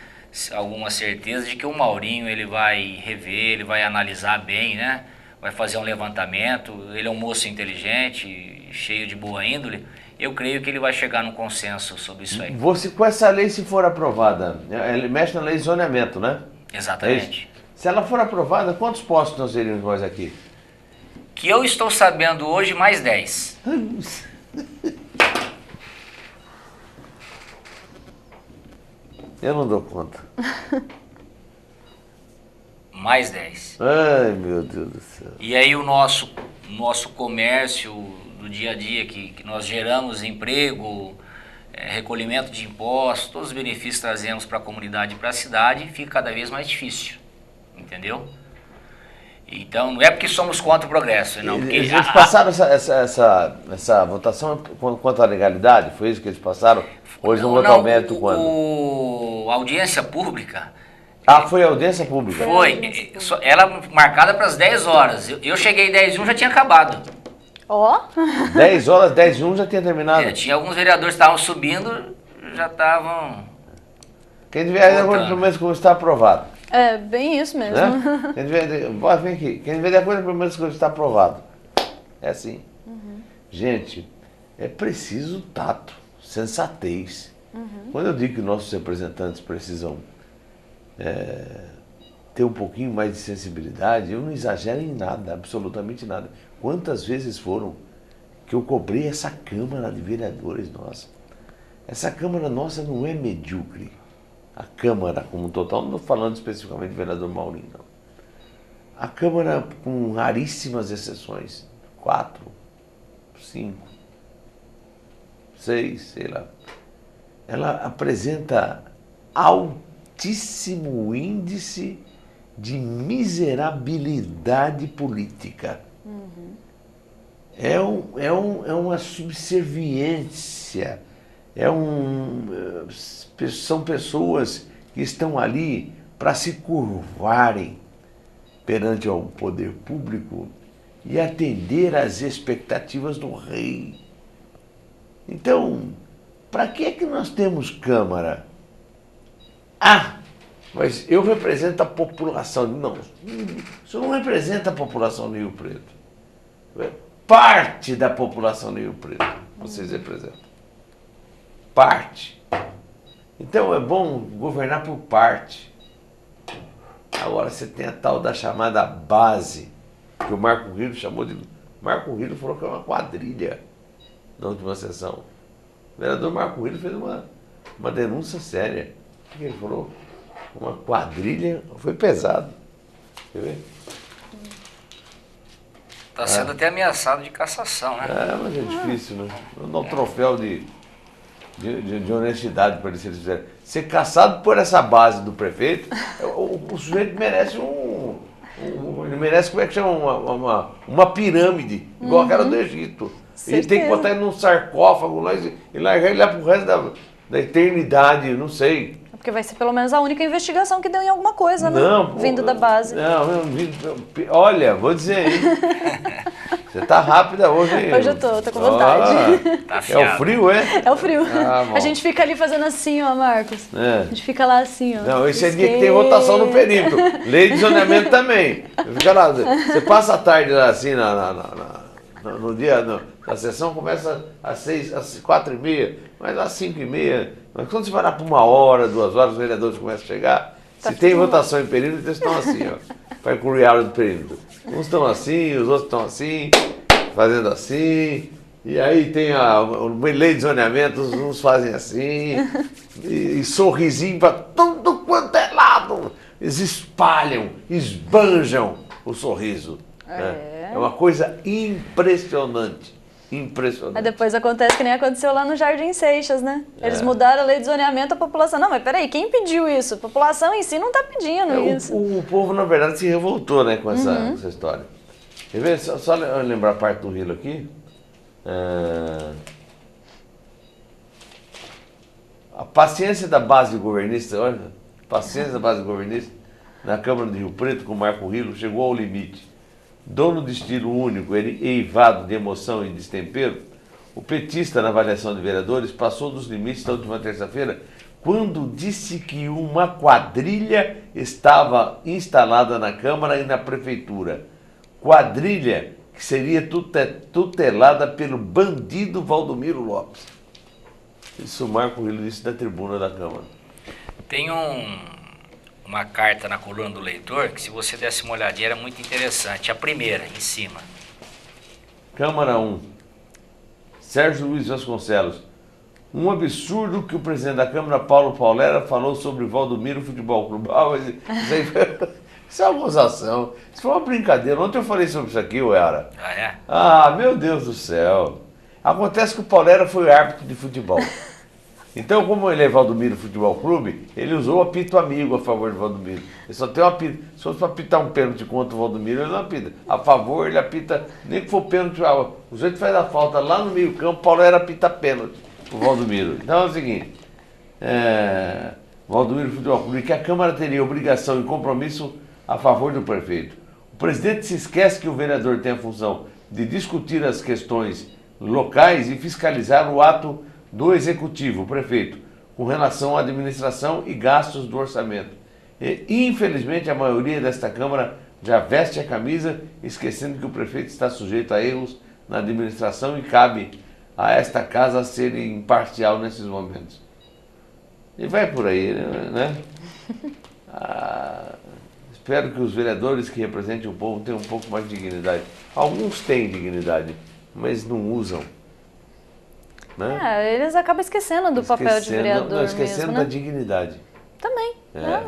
alguma certeza de que o Maurinho ele vai rever, ele vai analisar bem, né, vai fazer um levantamento. Ele é um moço inteligente, cheio de boa índole. Eu creio que ele vai chegar num consenso sobre isso aí. Você, com essa lei, se for aprovada, ele mexe na lei de zoneamento, né? Exatamente. Se ela for aprovada, quantos postos nós teríamos nós aqui? Que eu estou sabendo hoje, mais 10. Eu não dou conta. Mais 10. Ai, meu Deus do céu. E aí o nosso comércio do dia a dia, que nós geramos emprego, recolhimento de impostos, todos os benefícios trazemos para a comunidade e para a cidade, fica cada vez mais difícil. Entendeu? Então, não é porque somos contra o progresso, não. Porque eles passaram essa votação quanto à legalidade? Foi isso que eles passaram? Hoje não votar o mérito quando? A audiência pública. Foi a audiência pública? Foi. Ela marcada para as 10 horas. Eu cheguei 10h01, já tinha acabado. 10 horas, 10h01 já tinha terminado? Tinha alguns vereadores que estavam subindo, já estavam... Quem tiver de acordo, pelo menos, como está aprovado. É, bem isso mesmo. Né? Vem aqui. Quem tiver de acordo, pelo menos, como está aprovado. É assim. Gente, é preciso tato, sensatez. Quando eu digo que nossos representantes precisam ter um pouquinho mais de sensibilidade, eu não exagero em nada, absolutamente nada. Quantas vezes foram que eu cobrei essa Câmara de Vereadores nossa? Essa Câmara nossa não é medíocre. A Câmara como um total, não estou falando especificamente do vereador Maurinho, não. A Câmara, com raríssimas exceções, 4, 5, 6, sei lá, ela apresenta altíssimo índice de miserabilidade política. É uma subserviência, são pessoas que estão ali para se curvarem perante ao poder público e atender às expectativas do rei. Então, para que é que nós temos Câmara? Mas eu represento a população. Não, o senhor não representa a população de Rio Preto. Parte da população de Rio Preto vocês representam. Parte. Então é bom governar por parte. Agora você tem a tal da chamada base, que o Marco Rillo chamou de... Marco Rillo falou que é uma quadrilha na última sessão. O vereador Marco Rillo fez uma denúncia séria. O que ele falou? Uma quadrilha, foi pesado. Quer ver? Está sendo até ameaçado de cassação, né? Mas é difícil, né? Não dá um troféu de honestidade para eles, se eles fizerem. Ser caçado por essa base do prefeito, o sujeito merece ele merece, como é que chama? Uma pirâmide, igual aquela do Egito. Ele tem que botar ele num sarcófago lá e largar ele lá pro resto da eternidade, não sei. Porque vai ser pelo menos a única investigação que deu em alguma coisa, né? Não, vindo da base. Olha, vou dizer, hein? Você tá rápida hoje, hein? Hoje eu tô com vontade. Tá É o frio, é? É o frio. Bom. A gente fica ali fazendo assim, ó, Marcos. A gente fica lá assim, ó. Não, esse é dia que tem votação no perímetro. Lei de zoneamento também. Fica lá, você passa a tarde lá assim, no dia, a sessão começa às 4h30, mas às 5h30. Mas quando você vai lá por 1 hora, 2 horas, os vereadores começam a chegar. Se tem votação em perímetro, eles estão assim, ó. Para incluir a hora do perímetro. Uns estão assim, os outros estão assim, fazendo assim. E aí tem a lei de zoneamento, uns fazem assim. E sorrisinho para tudo quanto é lado. Eles espalham, esbanjam o sorriso. É uma coisa impressionante. Impressionante. Aí depois acontece que nem aconteceu lá no Jardim Seixas, né? Eles mudaram a lei de zoneamento, a população... Não, mas peraí, quem pediu isso? A população em si não está pedindo isso. O povo, na verdade, se revoltou, né, com essa história. Quer ver? Só lembrar a parte do Rillo aqui. A paciência da base governista, olha, paciência da base governista na Câmara de Rio Preto com o Marco Rillo chegou ao limite. Dono de estilo único, ele eivado de emoção e destempero, o petista, na avaliação de vereadores, passou dos limites da última terça-feira, quando disse que uma quadrilha estava instalada na Câmara e na Prefeitura. Quadrilha que seria tutelada pelo bandido Valdomiro Lopes. Isso o Marco Rillo disse da tribuna da Câmara. Tem uma carta na coluna do leitor, que se você desse uma olhadinha era muito interessante. A primeira, em cima. Câmara 1. Sérgio Luiz Vasconcelos. Um absurdo que o presidente da Câmara, Paulo Paulera, falou sobre Valdomiro Futebol Clube. Isso é uma gozação. Isso foi uma brincadeira. Ontem eu falei sobre isso aqui, Uera. Meu Deus do céu. Acontece que o Paulera foi árbitro de futebol. Então, como ele é Valdomiro Futebol Clube, ele usou o apito amigo a favor de Valdomiro. Ele só tem um apito. Se fosse para apitar um pênalti contra o Valdomiro, ele não apita. A favor, ele apita, nem que for pênalti. O jeito faz a falta lá no meio campo, Paulo era apita pênalti, o Valdomiro. Então é o seguinte, Valdomiro Futebol Clube, que a Câmara teria obrigação e compromisso a favor do prefeito. O presidente se esquece que o vereador tem a função de discutir as questões locais e fiscalizar o ato do executivo, o prefeito, com relação à administração e gastos do orçamento. E, infelizmente, a maioria desta Câmara já veste a camisa, esquecendo que o prefeito está sujeito a erros na administração e cabe a esta casa ser imparcial nesses momentos. E vai por aí, né? Espero que os vereadores que representem o povo tenham um pouco mais de dignidade. Alguns têm dignidade, mas não usam. Né? Eles acabam esquecendo do papel de vereador esquecendo mesmo, da né? dignidade. Também.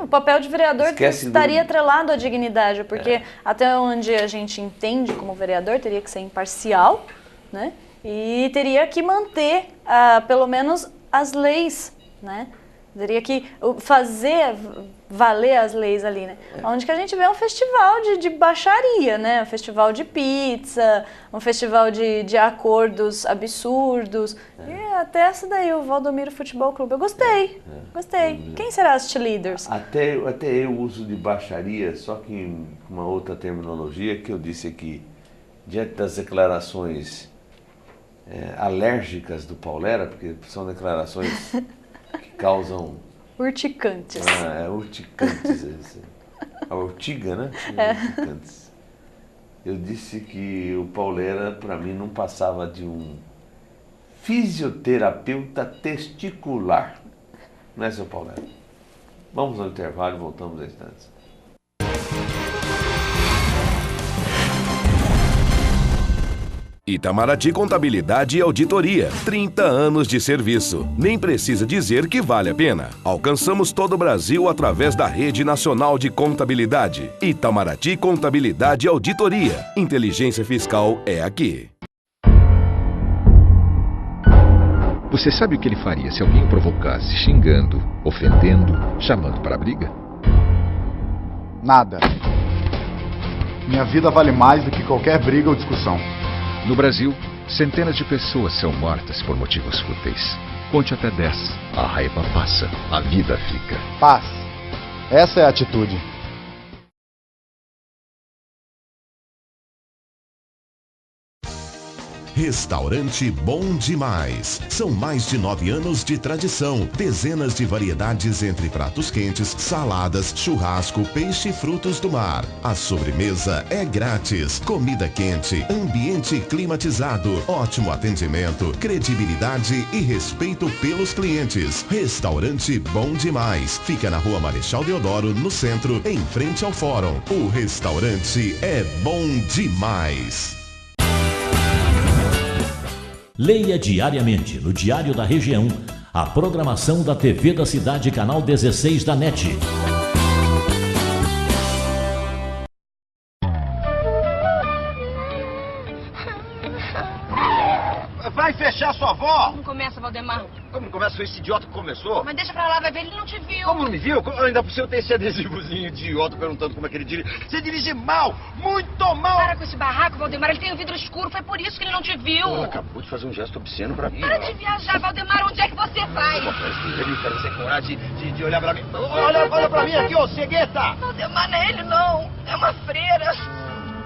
O papel de vereador estaria atrelado à dignidade, porque até onde a gente entende como vereador, teria que ser imparcial, né? E teria que manter, pelo menos, as leis, né? Teria que fazer valer as leis ali, né? Onde que a gente vê um festival de baixaria, né? Um festival de pizza, um festival de acordos absurdos. E até essa daí, o Valdomiro Futebol Clube. Eu gostei, gostei. Quem será as cheerleaders? Até eu uso de baixaria, só que em uma outra terminologia que eu disse aqui, diante das declarações alérgicas do Paulera, porque são declarações que causam... Urticantes. Urticantes. A urtiga, né? Urticantes. Eu disse que o Paulera, para mim, não passava de um fisioterapeuta testicular. Não é, seu Paulera? Vamos ao intervalo e voltamos a instantes. Itamaraty Contabilidade e Auditoria, 30 anos de serviço. Nem precisa dizer que vale a pena. Alcançamos todo o Brasil através da Rede Nacional de Contabilidade. Itamaraty Contabilidade e Auditoria. Inteligência fiscal é aqui. Você sabe o que ele faria se alguém o provocasse, xingando, ofendendo, chamando para a briga? Nada. Minha vida vale mais do que qualquer briga ou discussão. No Brasil, centenas de pessoas são mortas por motivos fúteis. Conte até 10. A raiva passa, a vida fica. Paz. Essa é a atitude. Restaurante Bom Demais. São mais de 9 anos de tradição. Dezenas de variedades entre pratos quentes, saladas, churrasco, peixe e frutos do mar. A sobremesa é grátis. Comida quente, ambiente climatizado, ótimo atendimento, credibilidade e respeito pelos clientes. Restaurante Bom Demais. Fica na Rua Marechal Deodoro, no centro, em frente ao fórum. O restaurante é bom demais. Leia diariamente no Diário da Região a programação da TV da Cidade, canal 16 da NET. Vai fechar sua avó! Como começa, Valdemar? Como começa? Foi esse idiota que começou? Mas deixa pra lá, vai ver, ele não te viu. Como não me viu? Ainda por cima tem esse adesivozinho idiota perguntando como é que ele dirige. Você dirige mal! Muito mal! Para com esse barraco, Valdemar, ele tem o vidro escuro, foi por isso que ele não te viu. Ele acabou de fazer um gesto obsceno pra mim. Para de viajar, Valdemar, onde é que você vai? Ele quer você coragem de olhar pra mim. Olha pra mim aqui, ô cegueta! Valdemar, não é ele não, é uma freira.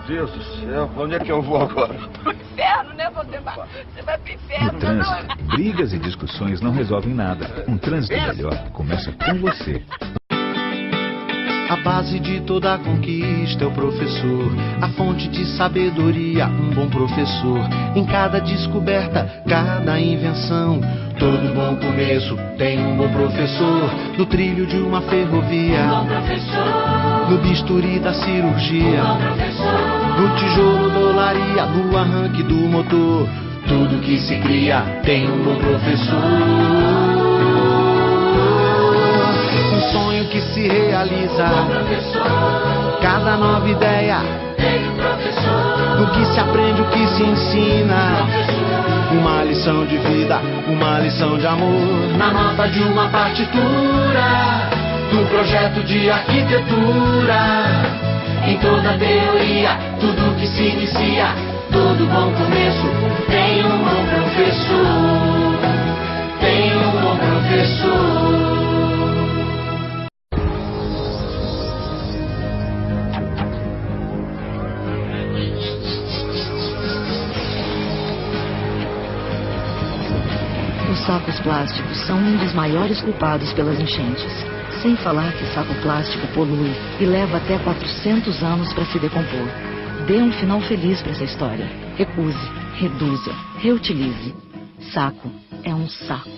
Deus do céu, pra onde é que eu vou agora? Pro inferno, né, Valdemar? Você vai pro inferno. No trânsito, brigas e discussões não resolvem nada. Um trânsito melhor começa com você. A base de toda conquista é o professor, a fonte de sabedoria, um bom professor. Em cada descoberta, cada invenção, todo bom começo tem um bom professor. No trilho de uma ferrovia, um bom professor. No bisturi da cirurgia, um bom professor. No tijolo da olaria, no arranque do motor, tudo que se cria tem um bom professor. Um sonho que se realiza, cada nova ideia, no que se aprende, o que se ensina, uma lição de vida, uma lição de amor, na nota de uma partitura, do projeto de arquitetura, em toda teoria, tudo que se inicia, todo bom começo tem um bom professor, tem um bom professor. Os sacos plásticos são um dos maiores culpados pelas enchentes. Sem falar que saco plástico polui e leva até 400 anos para se decompor. Dê um final feliz para essa história. Recuse, reduza, reutilize. Saco é um saco.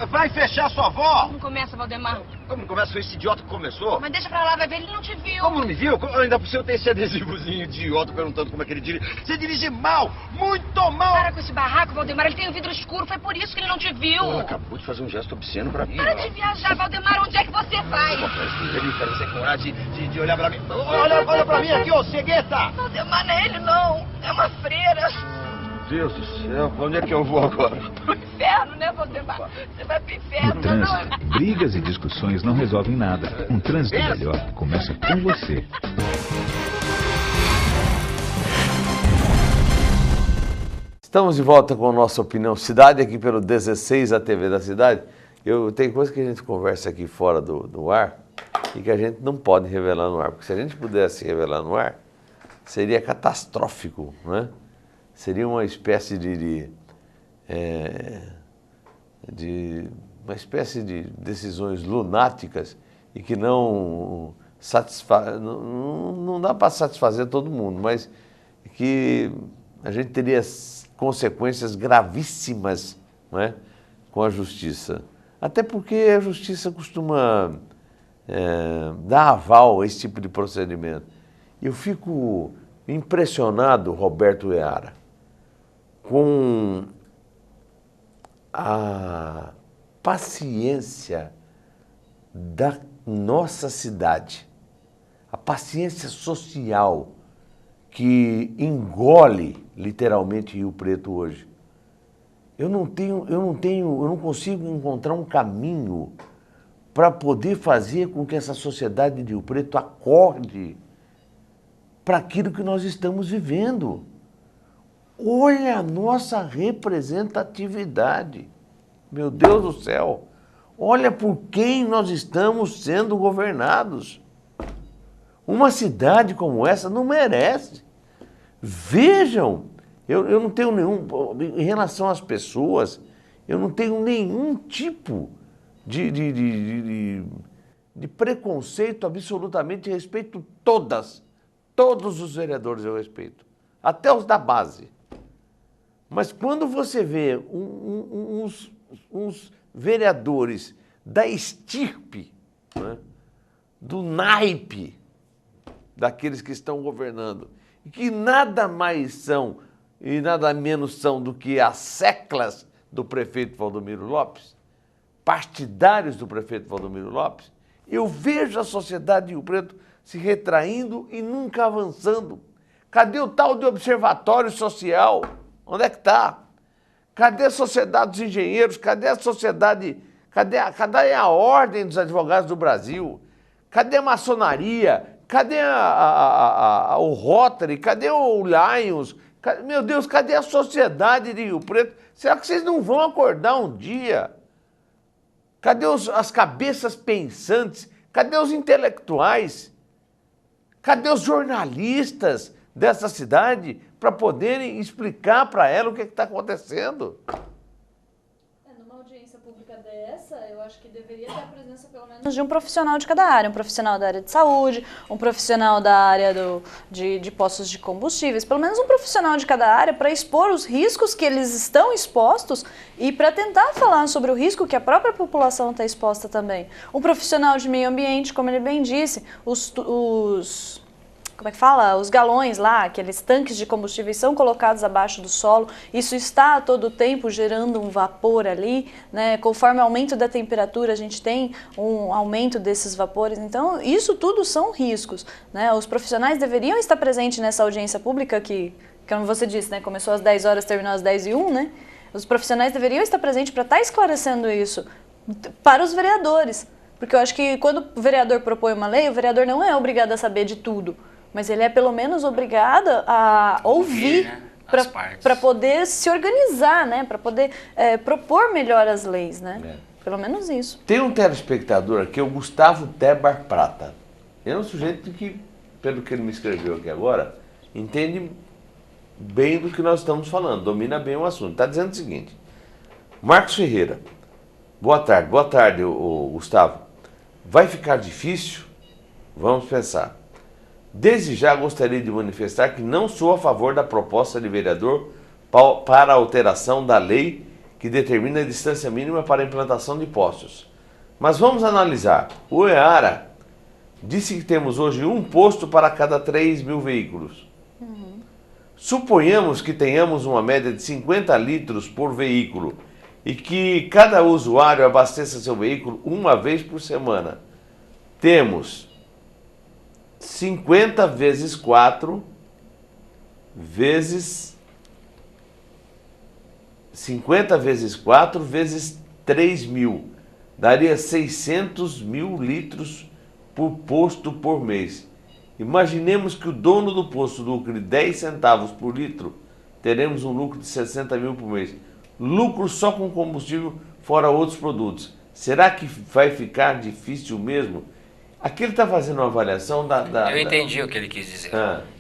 Vai fechar sua avó! Como começa, Valdemar? Como começa? Foi esse idiota que começou? Mas deixa pra lá, vai ver, ele não te viu. Como não me viu? Ainda por cima tem esse adesivozinho idiota perguntando como é que ele dirige. Você dirige mal! Muito mal! Para com esse barraco, Valdemar, ele tem o vidro escuro, foi por isso que ele não te viu. Ele acabou de fazer um gesto obsceno pra mim. Para de viajar, Valdemar, onde é que você vai? Ele quer você coragem de olhar pra mim. Olha pra mim aqui, ô cegueta! Valdemar, não é ele não, é uma freira. Deus do céu, pra onde é que eu vou agora? Pro inferno, né, Valdemar? Você vai pro inferno. No trânsito, brigas e discussões não resolvem nada. Um trânsito melhor começa com você. Estamos de volta com a nossa Opinião Cidade, aqui pelo 16, a TV da Cidade. Tem coisa que a gente conversa aqui fora do ar e que a gente não pode revelar no ar, porque se a gente pudesse revelar no ar, seria catastrófico, né? Seria uma espécie de uma espécie de decisões lunáticas e que não dá para satisfazer todo mundo, mas que a gente teria consequências gravíssimas, né, com a justiça. Até porque a justiça costuma dar aval a esse tipo de procedimento. Eu fico impressionado, Roberto Eara, com a paciência da nossa cidade, a paciência social que engole literalmente Rio Preto hoje. Eu não consigo encontrar um caminho para poder fazer com que essa sociedade de Rio Preto acorde para aquilo que nós estamos vivendo. Olha a nossa representatividade. Meu Deus do céu. Olha por quem nós estamos sendo governados. Uma cidade como essa não merece. Vejam, eu não tenho nenhum... Em relação às pessoas, eu não tenho nenhum tipo de preconceito absolutamente. Respeito todos os vereadores eu respeito. Até os da base. Mas quando você vê uns vereadores da estirpe, né, do naipe daqueles que estão governando, e que nada mais são e nada menos são do que as seclas do prefeito Valdomiro Lopes, partidários do prefeito Valdomiro Lopes, eu vejo a sociedade de Rio Preto se retraindo e nunca avançando. Cadê o tal de observatório social? Onde é que está? Cadê a sociedade dos engenheiros? Cadê a sociedade? Cadê a ordem dos advogados do Brasil? Cadê a maçonaria? Cadê o Rotary? Cadê o Lions? Meu Deus, cadê a sociedade de Rio Preto? Será que vocês não vão acordar um dia? Cadê as cabeças pensantes? Cadê os intelectuais? Cadê os jornalistas dessa cidade para poderem explicar para ela o que está acontecendo? Numa audiência pública dessa, eu acho que deveria ter a presença pelo menos de um profissional de cada área, um profissional da área de saúde, um profissional da área de postos de combustíveis, pelo menos um profissional de cada área para expor os riscos que eles estão expostos e para tentar falar sobre o risco que a própria população está exposta também. Um profissional de meio ambiente, como ele bem disse, como é que fala? Os galões lá, aqueles tanques de combustíveis são colocados abaixo do solo, isso está a todo tempo gerando um vapor ali, né? Conforme o aumento da temperatura a gente tem um aumento desses vapores, então isso tudo são riscos, né? Os profissionais deveriam estar presentes nessa audiência pública que como você disse, né? Começou às 10 horas, terminou às 10h01, né? Os profissionais deveriam estar presentes para estar esclarecendo isso para os vereadores, porque eu acho que quando o vereador propõe uma lei, o vereador não é obrigado a saber de tudo, mas ele é pelo menos obrigado a ouvir, né, para poder se organizar, né, para poder propor melhor as leis, né? Pelo menos isso. Tem um telespectador aqui, o Gustavo Tebar Prata. Ele é um sujeito que, pelo que ele me escreveu aqui agora, entende bem do que nós estamos falando, domina bem o assunto. Está dizendo o seguinte: Marcos Ferreira, boa tarde, Gustavo. Vai ficar difícil? Vamos pensar. Desde já gostaria de manifestar que não sou a favor da proposta de vereador para a alteração da lei que determina a distância mínima para a implantação de postos. Mas vamos analisar. O Eara disse que temos hoje um posto para cada 3.000 veículos. Suponhamos que tenhamos uma média de 50 litros por veículo e que cada usuário abasteça seu veículo uma vez por semana. Temos 50 vezes 4 vezes 3.000. Daria 600.000 litros por posto por mês. Imaginemos que o dono do posto lucre 10 centavos por litro, teremos um lucro de 60.000 por mês. Lucro só com combustível, fora outros produtos. Será que vai ficar difícil mesmo? Aqui ele está fazendo uma avaliação Eu entendi o que ele quis dizer.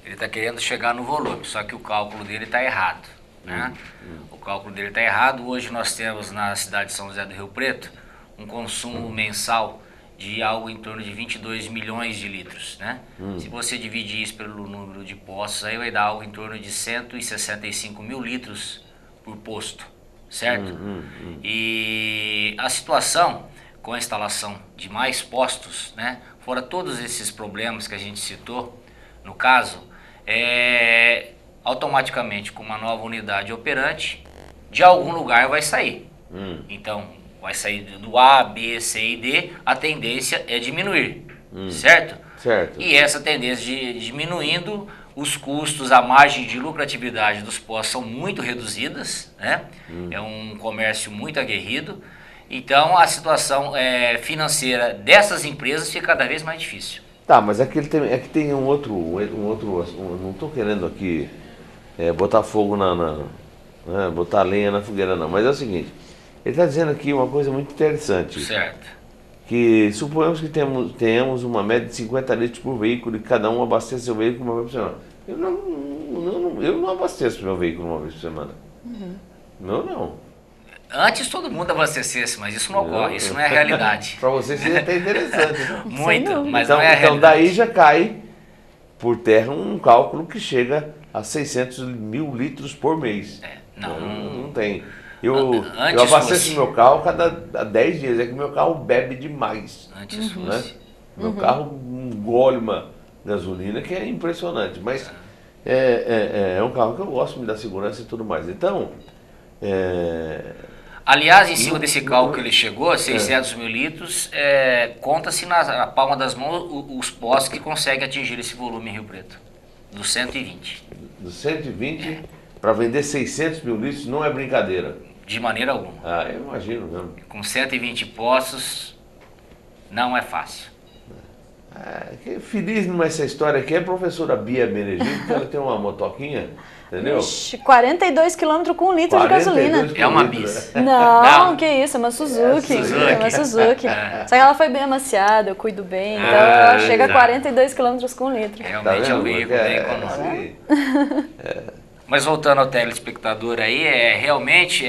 Ele está querendo chegar no volume, só que o cálculo dele está errado. Né? O cálculo dele está errado. Hoje nós temos na cidade de São José do Rio Preto um consumo mensal de algo em torno de 22 milhões de litros. Né? Se você dividir isso pelo número de postos, aí vai dar algo em torno de 165.000 litros por posto. certo? E a situação com a instalação de mais postos, né, fora todos esses problemas que a gente citou, no caso, automaticamente com uma nova unidade operante, de algum lugar vai sair. Então, vai sair do A, B, C e D, a tendência é diminuir, certo? Certo. E essa tendência de diminuindo, os custos, a margem de lucratividade dos postos são muito reduzidas, né? É um comércio muito aguerrido. Então, a situação financeira dessas empresas fica cada vez mais difícil. Tá, mas é que tem um outro, não estou querendo aqui botar fogo botar lenha na fogueira não, mas é o seguinte, ele está dizendo aqui uma coisa muito interessante. Certo. Que suponhamos que tenhamos uma média de 50 litros por veículo e cada um abastece seu veículo uma vez por semana. Eu não abasteço meu veículo uma vez por semana. Não. Antes todo mundo abastecesse, mas isso não ocorre, isso não é a realidade. Para você seria até interessante. Né? Muito, mas então, não é a realidade. Então daí já cai por terra um cálculo que chega a 600 mil litros por mês. Não tem. Eu abasteço meu carro cada 10 dias, é que meu carro bebe demais. Antes fosse. Né? Meu carro engole uma gasolina que é impressionante, mas é um carro que eu gosto, me dá segurança e tudo mais. Então... Aliás, em cima desse cálculo que ele chegou, 600 mil litros, conta-se na palma das mãos os postos que conseguem atingir esse volume em Rio Preto, dos 120. Dos 120 para vender 600 mil litros não é brincadeira. De maneira alguma. Eu imagino mesmo. Com 120 postos, não é fácil. Feliz nessa história aqui é a professora Bia Menegildo, que ela tem uma motoquinha, entendeu? 42 km com 1 litro de gasolina. É uma bis. Não, que isso, é uma Suzuki. É uma Suzuki. Só que ela foi bem amaciada, eu cuido bem, então ela chega a 42 km com 1 litro. Realmente é um veículo bem econômico. Mas voltando ao telespectador aí, realmente...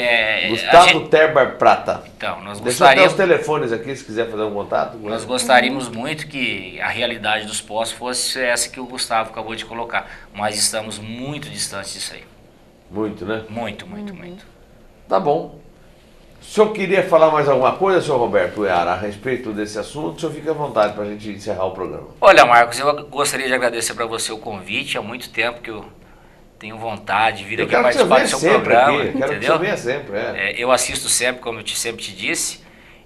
Gustavo Terbar Prata. Então, nós Deixa até os telefones aqui, se quiser fazer um contato. Nós gostaríamos muito que a realidade dos postos fosse essa que o Gustavo acabou de colocar. Mas estamos muito distantes disso aí. Muito, né? Muito. Tá bom. O senhor queria falar mais alguma coisa, senhor Roberto Eara, a respeito desse assunto? O senhor fica à vontade para a gente encerrar o programa. Olha, Marcos, eu gostaria de agradecer para você o convite. Há muito tempo que eu tenho vontade de vir aqui participar do seu programa, entendeu? Quero que você venha sempre. Eu assisto sempre, como eu sempre te disse,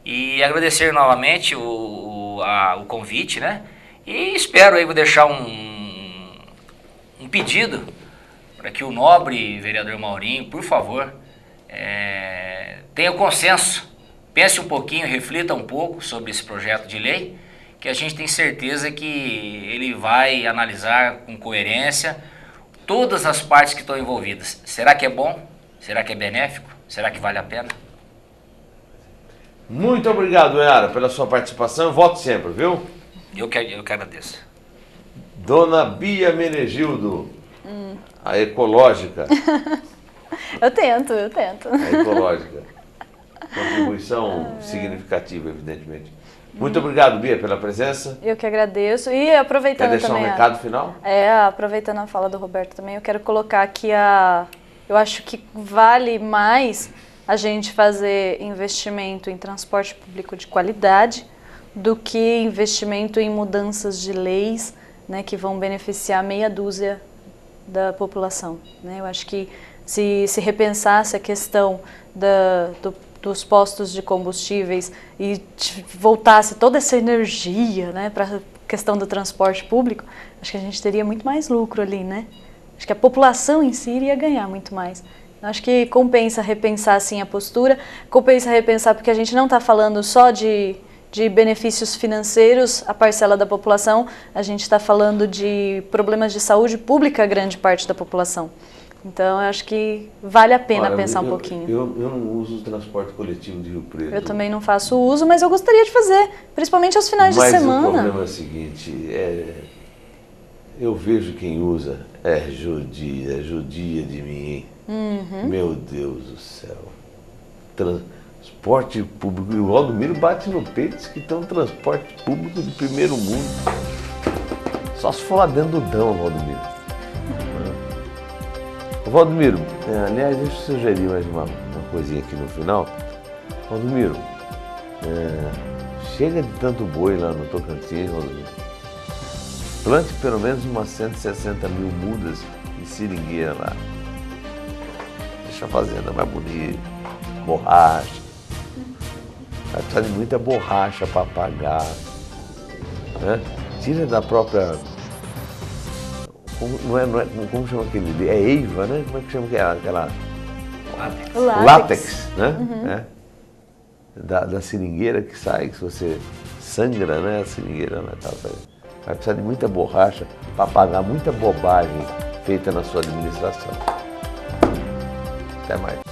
e agradecer novamente o convite, né? E espero aí, vou deixar um pedido para que o nobre vereador Maurinho, por favor, tenha consenso, pense um pouquinho, reflita um pouco sobre esse projeto de lei, que a gente tem certeza que ele vai analisar com coerência todas as partes que estão envolvidas. Será que é bom? Será que é benéfico? Será que vale a pena? Muito obrigado, Eara, pela sua participação. Volte sempre, viu? Eu que agradeço. Dona Bia Menegildo, a ecológica. Eu tento. A ecológica. Contribuição significativa, evidentemente. Muito obrigado, Bia, pela presença. Eu que agradeço. E aproveitando também... Quer deixar um recado final? Aproveitando a fala do Roberto também, eu quero colocar aqui eu acho que vale mais a gente fazer investimento em transporte público de qualidade do que investimento em mudanças de leis, né, que vão beneficiar meia dúzia da população, né? Eu acho que se repensasse a questão dos postos de combustíveis e voltasse toda essa energia, né, para a questão do transporte público, acho que a gente teria muito mais lucro ali, né? Acho que a população em si iria ganhar muito mais. Acho que compensa repensar assim a postura, compensa repensar porque a gente não está falando só de benefícios financeiros, a parcela da população, a gente está falando de problemas de saúde pública a grande parte da população. Então, eu acho que vale a pena pensar um pouquinho. Eu não uso o transporte coletivo de Rio Preto. Eu também não faço uso, mas eu gostaria de fazer, principalmente aos finais de semana. Mas o problema é o seguinte, eu vejo quem usa, judia de mim, hein? Meu Deus do céu. Transporte público, e o Valdomiro bate no peito, diz que tem um transporte público de primeiro mundo. Só se for lá dentro do Dão, Valdomiro. Valdomiro, aliás, deixa eu sugerir mais uma coisinha aqui no final. Valdomiro, chega de tanto boi lá no Tocantins, Valdomiro. Plante pelo menos umas 160 mil mudas de seringueira lá. Deixa a fazenda mais bonita, borracha. Vai precisar de muita borracha para pagar. Né? Tira da própria... Como chama aquele? É eiva, né? Como é que chama aquela? Látex, né? Uhum. Da seringueira que sai, que se você sangra, né? A seringueira, né? Vai precisar de muita borracha para pagar muita bobagem feita na sua administração. Até mais.